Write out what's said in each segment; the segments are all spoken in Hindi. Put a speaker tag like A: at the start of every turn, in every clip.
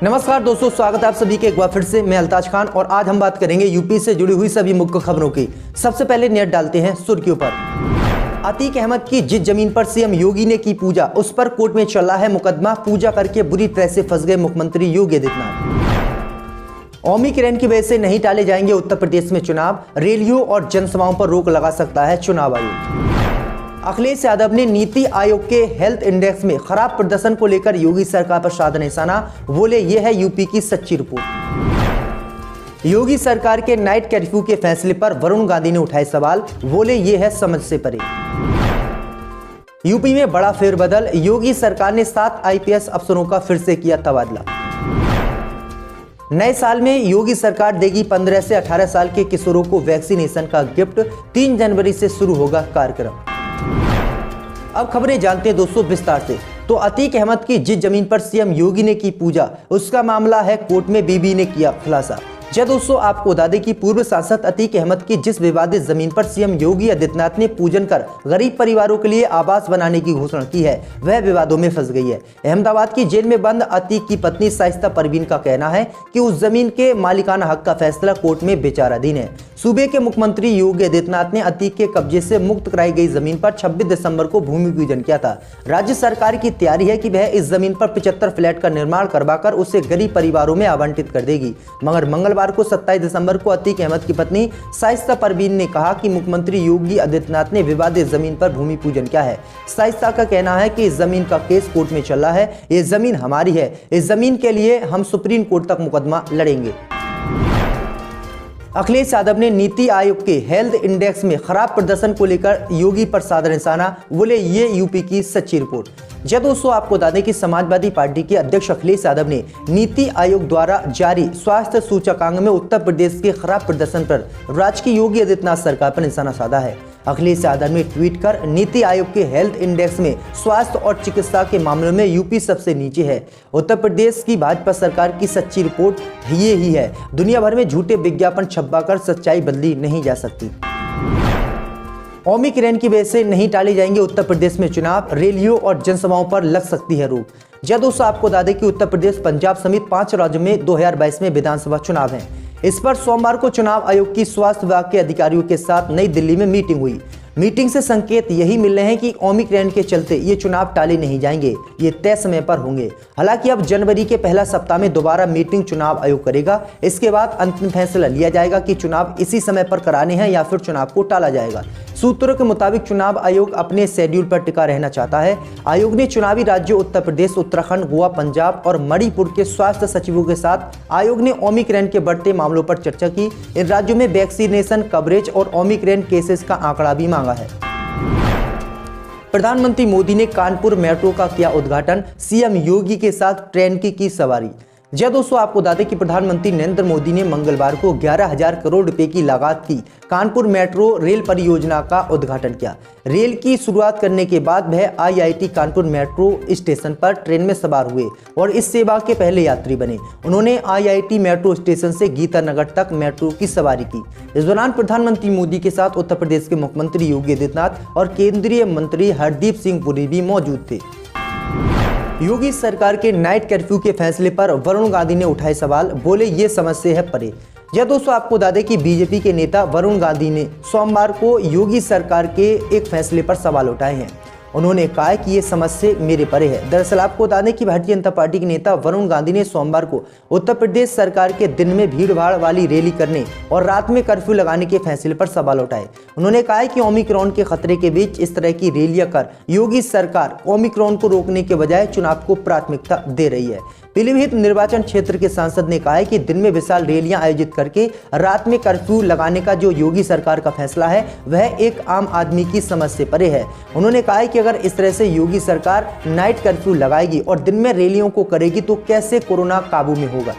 A: नमस्कार दोस्तों, स्वागत है आप सभी के एक बार फिर से। मैं अल्ताज खान और आज हम बात करेंगे यूपी से जुड़ी हुई सभी मुख्य खबरों की। सबसे पहले नजर डालते हैं सुर्खियों पर। अतीक अहमद की जिस जमीन पर सीएम योगी ने की पूजा, उस पर कोर्ट में चल रहा है मुकदमा। पूजा करके बुरी तरह से फंस गए मुख्यमंत्री योगी आदित्यनाथ। ओमिक्रॉन की वजह से नहीं टाले जाएंगे उत्तर प्रदेश में चुनाव। रैलियों और जनसभाओं पर रोक लगा सकता है चुनाव आयोग। अखिलेश यादव ने नीति आयोग के हेल्थ इंडेक्स में खराब प्रदर्शन को लेकर योगी सरकार पर साधा निशाना। बोले ये है यूपी की सच्ची रिपोर्ट। योगी सरकार के नाइट कर्फ्यू के फैसले पर वरुण गांधी ने उठाए सवाल। बोले ये है समझ से परे। यूपी में बड़ा फेरबदल। योगी सरकार ने 7 आईपीएस अफसरों का फिर से किया तबादला। नए साल में योगी सरकार देगी 15 से 18 साल के किशोरों को वैक्सीनेशन का गिफ्ट। 3 जनवरी से शुरू होगा कार्यक्रम। अब खबरें जानते हैं दोस्तों विस्तार से। तो अतीक अहमद की जिस जमीन पर सीएम योगी ने की पूजा, उसका मामला है कोर्ट में। बीबी ने किया खुलासा। दोस्तों आपको बता दें कि पूर्व सांसद अतीक अहमद की जिस विवादित जमीन पर सीएम योगी आदित्यनाथ ने पूजन कर गरीब परिवारों के लिए आवास बनाने की घोषणा की है, वह विवादों में फंस गई है। अहमदाबाद की जेल में बंद अतीक की पत्नी शाइस्ता परवीन का कहना है कि उस जमीन के मालिकाना हक का फैसला कोर्ट में विचाराधीन है। सूबे के मुख्यमंत्री योगी आदित्यनाथ ने अतीक के कब्जे से मुक्त कराई गई जमीन पर 26 दिसंबर को भूमि पूजन किया था। राज्य सरकार की तैयारी है कि वह इस जमीन पर 75 फ्लैट का निर्माण करवाकर उसे गरीब परिवारों में आवंटित कर देगी। मगर मंगलवार को 27 दिसंबर को अतीक अहमद की पत्नी शाइस्ता परवीन ने कहा कि मुख्यमंत्री योगी आदित्यनाथ ने विवादित जमीन पर भूमि पूजन किया है। शाइस्ता का कहना है कि इस जमीन का केस कोर्ट में चल रहा है। ये जमीन हमारी है। इस जमीन के लिए हम सुप्रीम कोर्ट तक मुकदमा लड़ेंगे। अखिलेश यादव ने नीति आयोग के हेल्थ इंडेक्स में खराब प्रदर्शन को लेकर योगी पर साधा निशाना। बोले ये यूपी की सच्ची रिपोर्ट। दोस्तों आपको बता दें कि समाजवादी पार्टी के अध्यक्ष अखिलेश यादव ने नीति आयोग द्वारा जारी स्वास्थ्य सूचकांक में उत्तर प्रदेश के खराब प्रदर्शन पर राज्य की योगी आदित्यनाथ सरकार पर निशाना साधा है। अखिलेश यादव ने ट्वीट कर नीति आयोग के हेल्थ इंडेक्स में स्वास्थ्य और चिकित्सा के मामलों में यूपी सबसे नीचे है। उत्तर प्रदेश की भाजपा सरकार की सच्ची रिपोर्ट ये ही है। दुनिया भर में झूठे विज्ञापन छपवाकर सच्चाई बदली नहीं जा सकती। ओमिक्रॉन की वजह से नहीं टाले जाएंगे उत्तर प्रदेश में चुनाव। रैलियों और जनसभाओं पर लग सकती है रोक। दोस्तों आपको बता दें कि उत्तर प्रदेश, पंजाब समेत 5 राज्यों में 2022 में विधानसभा चुनाव हैं। इस पर सोमवार को चुनाव आयोग की स्वास्थ्य विभाग के अधिकारियों के साथ नई दिल्ली में मीटिंग हुई। मीटिंग से संकेत यही मिल रहे हैं कि ओमिक्रॉन के चलते ये चुनाव टाले नहीं जाएंगे, ये तय समय पर होंगे। हालांकि अब जनवरी के पहला सप्ताह में दोबारा मीटिंग चुनाव आयोग करेगा। इसके बाद अंतिम फैसला लिया जाएगा कि चुनाव इसी समय पर कराने हैं या फिर चुनाव को टाला जाएगा। सूत्रों के मुताबिक चुनाव आयोग अपने शेड्यूल पर टिका रहना चाहता है। आयोग ने चुनावी राज्यों उत्तर प्रदेश, उत्तराखंड, गोवा, पंजाब और मणिपुर के स्वास्थ्य सचिवों के साथ आयोग ने ओमिक्रॉन के बढ़ते मामलों पर चर्चा की। इन राज्यों में वैक्सीनेशन कवरेज और ओमिक्रॉन केसेस का आंकड़ा भी मांगा है। प्रधानमंत्री मोदी ने कानपुर मेट्रो का किया उद्घाटन। सीएम योगी के साथ ट्रेन की सवारी। दोस्तों आपको बता दें कि प्रधानमंत्री नरेंद्र मोदी ने मंगलवार को 11,000 करोड़ रुपए की लागत की कानपुर मेट्रो रेल परियोजना का उद्घाटन किया। रेल की शुरुआत करने के बाद वह आईआईटी कानपुर मेट्रो स्टेशन पर ट्रेन में सवार हुए और इस सेवा के पहले यात्री बने। उन्होंने आईआईटी मेट्रो स्टेशन से गीतानगर तक मेट्रो की सवारी की। इस दौरान प्रधानमंत्री मोदी के साथ उत्तर प्रदेश के मुख्यमंत्री योगी आदित्यनाथ और केंद्रीय मंत्री हरदीप सिंह पुरी भी मौजूद थे। योगी सरकार के नाइट कर्फ्यू के फैसले पर वरुण गांधी ने उठाए सवाल। बोले ये समझ से है परे। दोस्तों आपको बता दें कि बीजेपी के नेता वरुण गांधी ने सोमवार को योगी सरकार के एक फैसले पर सवाल उठाए हैं। उन्होंने कहा कि ये समझ से मेरे परे है। दरअसल आपको बता दें कि भारतीय जनता पार्टी के नेता वरुण गांधी ने सोमवार को उत्तर प्रदेश सरकार के दिन में भीड़ भाड़ वाली रैली करने और रात में कर्फ्यू लगाने के फैसले पर सवाल उठाए। उन्होंने कहा कि ओमिक्रॉन के खतरे के बीच इस तरह की रैलियां कर योगी सरकार ओमिक्रॉन को रोकने के बजाय चुनाव को प्राथमिकता दे रही है। पीलीभीत निर्वाचन क्षेत्र के सांसद ने कहा है कि दिन में विशाल रैलियां आयोजित करके रात में कर्फ्यू लगाने का जो योगी सरकार का फैसला है वह एक आम आदमी की समझ से परे है। उन्होंने कहा है कि अगर इस तरह से योगी सरकार नाइट कर्फ्यू लगाएगी और दिन में रैलियों को करेगी तो कैसे कोरोना काबू में होगा।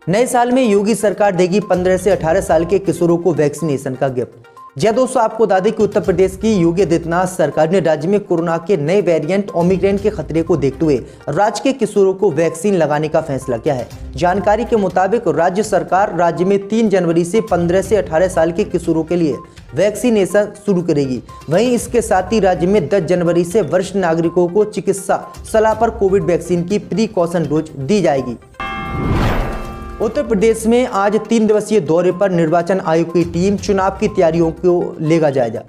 A: नए साल में योगी सरकार देगी 15 से 18 साल के किशोरों को वैक्सीनेशन का गिफ्ट। जय दोस्तों, आपको बता दें कि उत्तर प्रदेश की योगी आदित्यनाथ सरकार ने राज्य में कोरोना के नए वेरिएंट ओमिक्रॉन के खतरे को देखते हुए राज्य के किशोरों को वैक्सीन लगाने का फैसला किया है। जानकारी के मुताबिक राज्य सरकार राज्य में 3 जनवरी से 15 से 18 साल के किशोरों के लिए वैक्सीनेशन शुरू करेगी। वहीं इसके साथ ही राज्य में 10 जनवरी से वरिष्ठ नागरिकों को चिकित्सा सलाह पर कोविड वैक्सीन की प्रीकॉशन डोज दी जाएगी। उत्तर प्रदेश में आज 3 दिवसीय दौरे पर निर्वाचन आयोग की टीम चुनाव की तैयारियों को लेगा जायजा।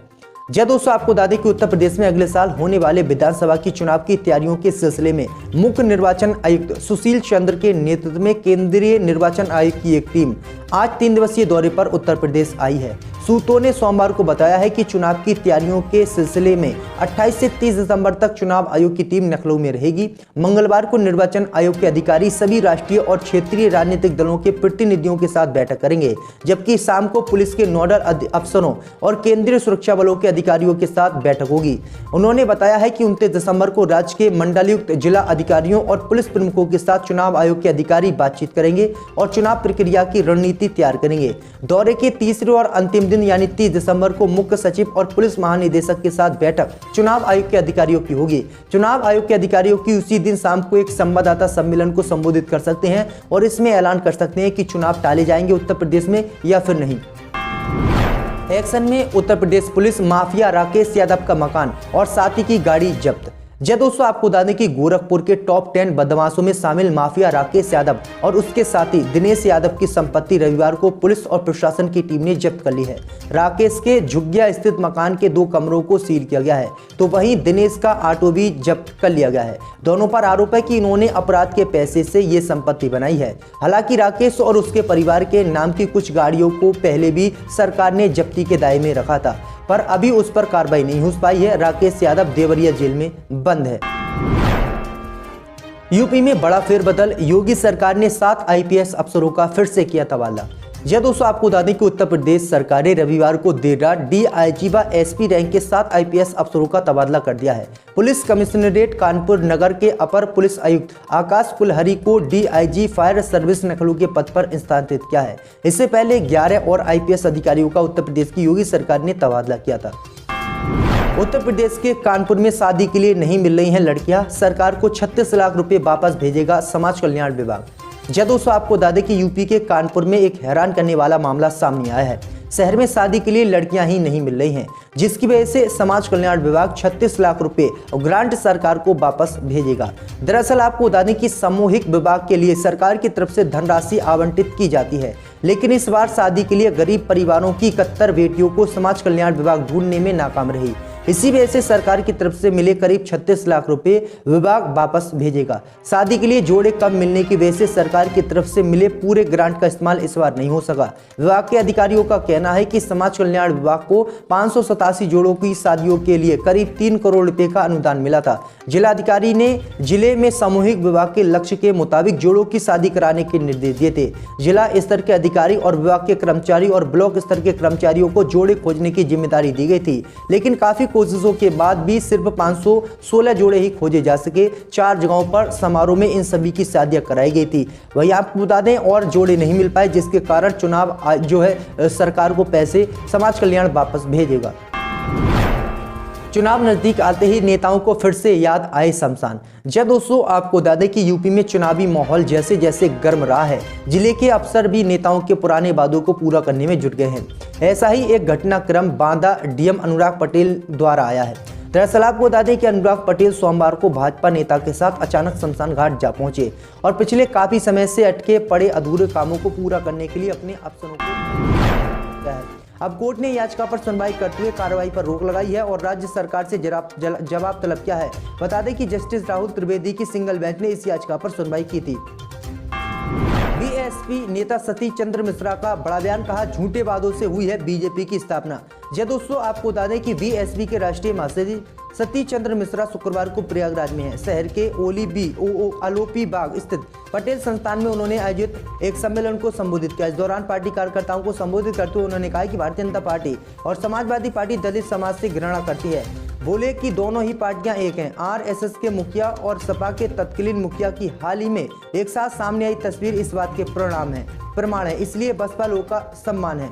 A: जय दोस्तों, आपको बता दें कि उत्तर प्रदेश में अगले साल होने वाले विधानसभा की चुनाव की तैयारियों के सिलसिले में मुख्य निर्वाचन आयुक्त सुशील चंद्र के नेतृत्व में केंद्रीय निर्वाचन आयोग की एक टीम आज 3 दिवसीय दौरे पर उत्तर प्रदेश आई है। सूत्रों ने सोमवार को बताया है कि चुनाव की तैयारियों के सिलसिले में 28 से 30 दिसंबर तक चुनाव आयोग की टीम लखनऊ में रहेगी। मंगलवार को निर्वाचन आयोग के अधिकारी सभी राष्ट्रीय और क्षेत्रीय राजनीतिक दलों के प्रतिनिधियों के साथ बैठक करेंगे, जबकि शाम को पुलिस के नोडल अफसरों और केंद्रीय सुरक्षा बलों के अधिकारियों के साथ बैठक होगी। उन्होंने बताया है कि 29 दिसंबर को राज्य के मंडलायुक्त जिला अधिकारियों और पुलिस प्रमुखों के साथ चुनाव आयोग के अधिकारी बातचीत करेंगे और चुनाव प्रक्रिया की रणनीति तैयार करेंगे। दौरे के तीसरे और अंतिम दिन यानी 30 दिसंबर को मुख्य सचिव और पुलिस महानिदेशक के साथ बैठक चुनाव आयोग के अधिकारियों की होगी। चुनाव आयोग के अधिकारियों की उसी दिन शाम को एक संवाददाता सम्मेलन को संबोधित कर सकते हैं और इसमें ऐलान कर सकते हैं कि चुनाव टाले जाएंगे उत्तर प्रदेश में या फिर नहीं। एक्शन में उत्तर प्रदेश पुलिस, माफिया राकेश यादव का मकान और साथी की गाड़ी जब्त। जय दोस्तों, आपको बता दें कि गोरखपुर के टॉप 10 बदमाशों में शामिल माफिया राकेश यादव और उसके साथी दिनेश यादव की संपत्ति रविवार को पुलिस और प्रशासन की टीम ने जब्त कर ली है। राकेश के झुग्गिया स्थित मकान के 2 कमरों को सील किया गया है, तो वहीं दिनेश का ऑटो भी जब्त कर लिया गया है। दोनों पर आरोप है कि इन्होंने अपराध के पैसे से ये संपत्ति बनाई है। हालांकि राकेश और उसके परिवार के नाम की कुछ गाड़ियों को पहले भी सरकार ने जब्ती के दायरे में रखा था, पर अभी उस पर कार्रवाई नहीं हो पाई है। राकेश यादव देवरिया जेल में बंद है। यूपी में बड़ा फेरबदल, योगी सरकार ने 7 आईपीएस अफसरों का फिर से किया तबादला। जय दोस्तों, आपको बता दें कि उत्तर प्रदेश सरकार ने रविवार को देर रात डीआईजी व एसपी रैंक के 7 आईपीएस अफसरों का तबादला कर दिया है। पुलिस कमिश्नरेट कानपुर नगर के अपर पुलिस आयुक्त आकाश कुलहरी को डीआईजी फायर सर्विस लखनऊ के पद पर स्थानांतरित किया है। इससे पहले 11 और आईपीएस अधिकारियों का उत्तर प्रदेश की योगी सरकार ने तबादला किया था। उत्तर प्रदेश के कानपुर में शादी के लिए नहीं मिल रही हैं लड़कियां, सरकार को 36 लाख रुपए वापस भेजेगा समाज कल्याण विभाग। जय दोस्तों, आपको बता दें कि यूपी के कानपुर में एक हैरान करने वाला मामला सामने आया है। शहर में शादी के लिए लड़कियां ही नहीं मिल रही हैं, जिसकी वजह से समाज कल्याण विभाग 36 लाख रुपए ग्रांट सरकार को वापस भेजेगा। दरअसल आपको बता दें कि सामूहिक विवाह के लिए सरकार की तरफ से धनराशि आवंटित की जाती है, लेकिन इस बार शादी के लिए गरीब परिवारों की 71 बेटियों को समाज कल्याण विभाग ढूंढने में नाकाम रही। इसी वजह से सरकार की तरफ से मिले करीब 36 लाख रुपए विभाग वापस भेजेगा। शादी के लिए जोड़े कम मिलने की वजह से सरकार की तरफ से मिले पूरे ग्रांट का इस्तेमाल इस बार नहीं हो सका। विभाग के अधिकारियों का कहना है कि समाज कल्याण विभाग को 587 जोड़ों की शादियों के लिए करीब 3 करोड़ रुपए का अनुदान मिला था। जिलाधिकारी ने जिले में सामूहिक विवाह के लक्ष्य के मुताबिक जोड़ों की शादी कराने के निर्देश दिए थे। जिला स्तर के अधिकारी और विभाग के कर्मचारी और ब्लॉक स्तर के कर्मचारियों को जोड़े खोजने की जिम्मेदारी दी गई थी, लेकिन काफी कोशिशों के बाद भी सिर्फ 516 जोड़े ही खोजे जा सके। 4 जगहों पर समारोह में इन सभी की शादियां कराई गई थी। वहीं आपको बता दें और जोड़े नहीं मिल पाए, जिसके कारण चुनाव जो है सरकार को पैसे समाज कल्याण वापस भेजेगा। चुनाव नजदीक आते ही नेताओं को फिर से याद आए शमशान। जब दोस्तों, आपको बता दें कि यूपी में चुनावी माहौल जैसे जैसे गर्म रहा है, जिले के अफसर भी नेताओं के पुराने वादों को पूरा करने में जुट गए हैं। ऐसा ही एक घटनाक्रम बांदा डीएम अनुराग पटेल द्वारा आया है। दरअसल आपको बता दें कि अनुराग पटेल सोमवार को भाजपा नेता के साथ अचानक शमशान घाट जा पहुंचे और पिछले काफी समय से अटके पड़े अधूरे कामों को पूरा करने के लिए अपने अफसरों को अब कोर्ट ने याचिका पर सुनवाई करते हुए कार्रवाई पर रोक लगाई है और राज्य सरकार से जवाब तलब किया है। बता दें कि जस्टिस राहुल त्रिवेदी की सिंगल बेंच ने इस याचिका पर सुनवाई की थी। बीएसपी नेता सतीश चंद्र मिश्रा का बड़ा बयान, कहा झूठे वादों से हुई है बीजेपी की स्थापना। जय दोस्तों, आपको बता दें कि बीएसपी के राष्ट्रीय महासचिव सतीश चंद्र मिश्रा शुक्रवार को प्रयागराज में है। शहर के आलोपी बाग स्थित पटेल संस्थान में उन्होंने आयोजित एक सम्मेलन को संबोधित किया। इस दौरान पार्टी कार्यकर्ताओं को संबोधित करते हुए उन्होंने कहा कि भारतीय जनता पार्टी और समाजवादी पार्टी दलित समाज से घृणा करती है। बोले कि दोनों ही पार्टियां एक हैं। आरएसएस के मुखिया और सपा के तत्कालीन मुखिया की हाल ही में एक साथ सामने आई तस्वीर इस बात के प्रमाण है, इसलिए बसपा लोगों का सम्मान है।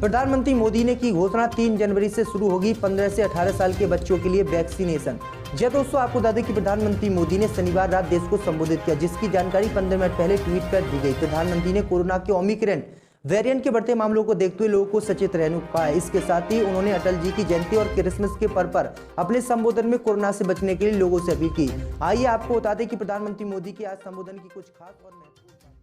A: प्रधानमंत्री मोदी ने की घोषणा, 3 जनवरी से शुरू होगी 15 से 18 साल के बच्चों के लिए वैक्सीनेशन। जी दोस्तों, आपको बता दें कि प्रधानमंत्री मोदी ने शनिवार रात देश को संबोधित किया, जिसकी जानकारी 15 मिनट पहले ट्वीट कर दी गई। प्रधानमंत्री ने कोरोना के ओमिक्रॉन वेरिएंट के बढ़ते मामलों को देखते हुए लोगों को सचेत रहने को कहा है। इसके साथ ही उन्होंने अटल जी की जयंती और क्रिसमस के पर्व पर अपने संबोधन में कोरोना से बचने के लिए लोगों से अपील की। आइए आपको बता दें कि प्रधानमंत्री मोदी के आज संबोधन की कुछ खास और महत्वपूर्ण